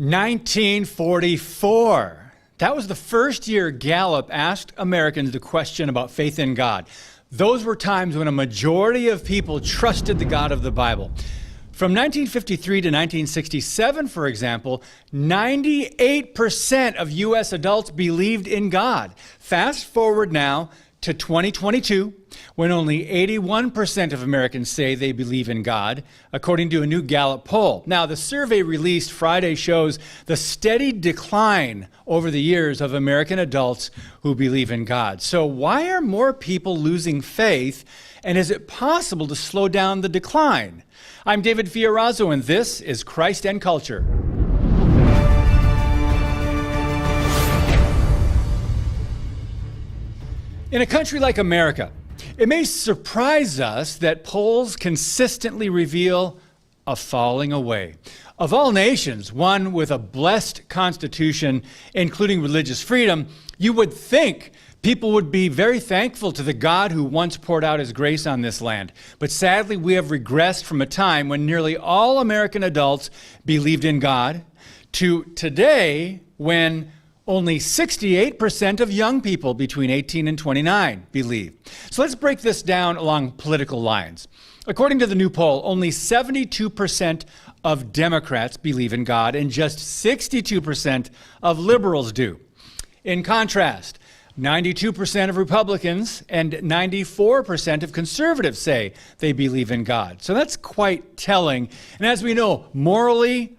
1944. That was the first year Gallup asked Americans the question about faith in God. Those were times when a majority of people trusted the God of the Bible. From 1953 to 1967, for example, 98% of U.S. adults believed in God. Fast forward now to 2022, when only 81% of Americans say they believe in God, according to a new Gallup poll. Now, the survey released Friday shows the steady decline over the years of American adults who believe in God. So why are more people losing faith, and is it possible to slow down the decline? I'm David Fiorazzo, and this is Christ and Culture. In a country like America, it may surprise us that polls consistently reveal a falling away. Of all nations, one with a blessed constitution, including religious freedom, you would think people would be very thankful to the God who once poured out his grace on this land. But sadly, we have regressed from a time when nearly all American adults believed in God to today when only 68% of young people between 18 and 29 believe. So let's break this down along political lines. According to the new poll, only 72% of Democrats believe in God and just 62% of liberals do. In contrast, 92% of Republicans and 94% of conservatives say they believe in God. So that's quite telling. And as we know, morality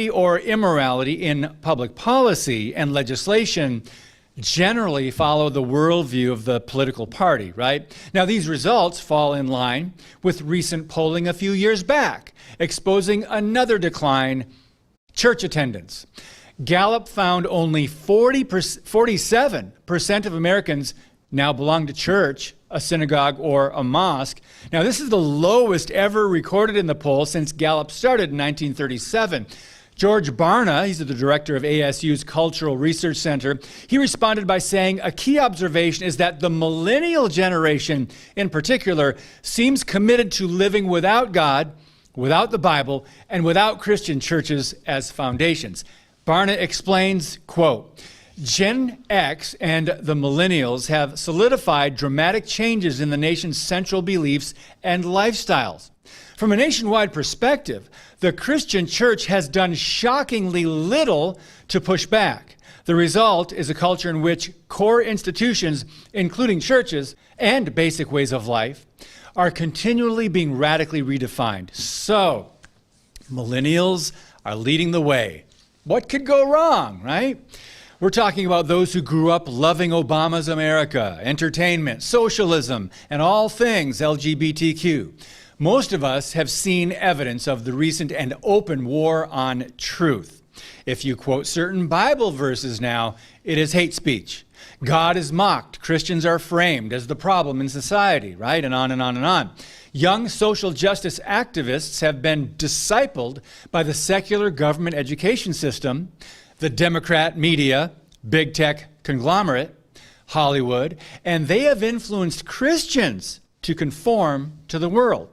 or immorality in public policy and legislation generally follow the worldview of the political party, right? Now, these results fall in line with recent polling a few years back, exposing another decline: church attendance. Gallup found only 47% of Americans now belong to church, a synagogue, or a mosque. Now, this is the lowest ever recorded in the poll since Gallup started in 1937. George Barna, he's the director of ASU's Cultural Research Center, he responded by saying a key observation is that the millennial generation in particular seems committed to living without God, without the Bible, and without Christian churches as foundations. Barna explains, quote, Gen X and the millennials have solidified dramatic changes in the nation's central beliefs and lifestyles. From a nationwide perspective, the Christian church has done shockingly little to push back. The result is a culture in which core institutions, including churches and basic ways of life, are continually being radically redefined. So, millennials are leading the way. What could go wrong, right? We're talking about those who grew up loving Obama's America, entertainment, socialism, and all things LGBTQ. Most of us have seen evidence of the recent and open war on truth. If you quote certain Bible verses now, it is hate speech. God is mocked. Christians are framed as the problem in society, right? And on and on and on. Young social justice activists have been discipled by the secular government education system, the Democrat media, big tech conglomerate, Hollywood, and they have influenced Christians to conform to the world.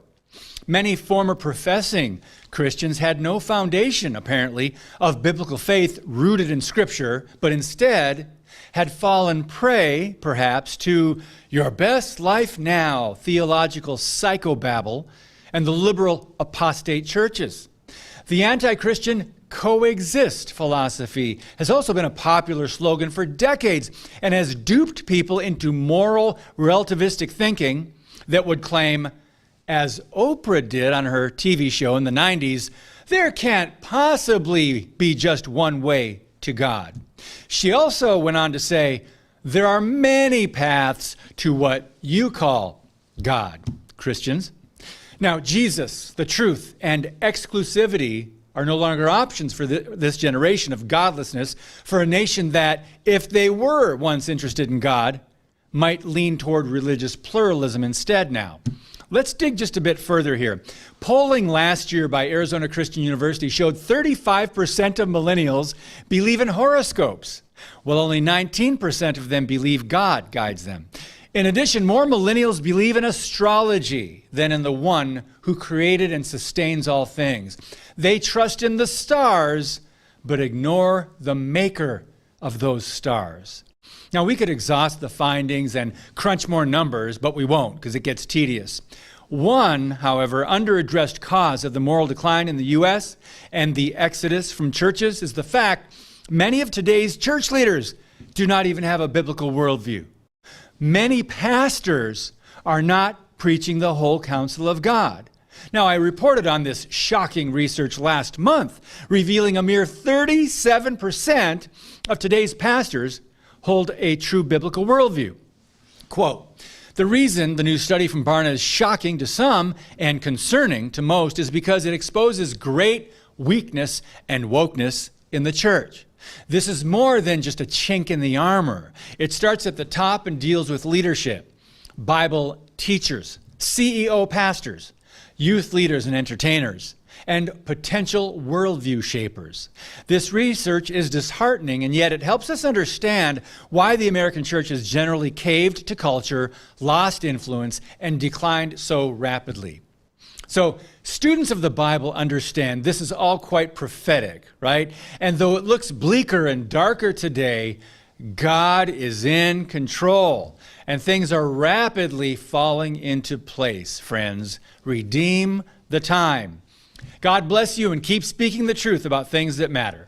Many former professing Christians had no foundation, apparently, of biblical faith rooted in Scripture, but instead had fallen prey, perhaps, to your best life now theological psychobabble and the liberal apostate churches. The anti-Christian coexist philosophy has also been a popular slogan for decades and has duped people into moral relativistic thinking that would claim, as Oprah did on her TV show in the 90s, there can't possibly be just one way to God. She also went on to say, there are many paths to what you call God, Christians. Now, Jesus, the truth, and exclusivity are no longer options for this generation of godlessness, for a nation that, if they were once interested in God, might lean toward religious pluralism instead now. Let's dig just a bit further here. Polling last year by Arizona Christian University showed 35% of millennials believe in horoscopes, while only 19% of them believe God guides them. In addition, more millennials believe in astrology than in the one who created and sustains all things. They trust in the stars but ignore the maker of those stars. Now, we could exhaust the findings and crunch more numbers, but we won't because it gets tedious. One, however, underaddressed cause of the moral decline in the U.S. and the exodus from churches is the fact many of today's church leaders do not even have a biblical worldview. Many pastors are not preaching the whole counsel of God. Now, I reported on this shocking research last month, revealing a mere 37% of today's pastors hold a true biblical worldview. Quote, "The reason the new study from Barna is shocking to some and concerning to most is because it exposes great weakness and wokeness in the church. This is more than just a chink in the armor. It starts at the top and deals with leadership, Bible teachers, CEO pastors, youth leaders and entertainers, and potential worldview shapers. This research is disheartening, and yet it helps us understand why the American church has generally caved to culture, lost influence, and declined so rapidly." So students of the Bible understand this is all quite prophetic, right? And though it looks bleaker and darker today, God is in control, and things are rapidly falling into place, friends. Redeem the time. God bless you, and keep speaking the truth about things that matter.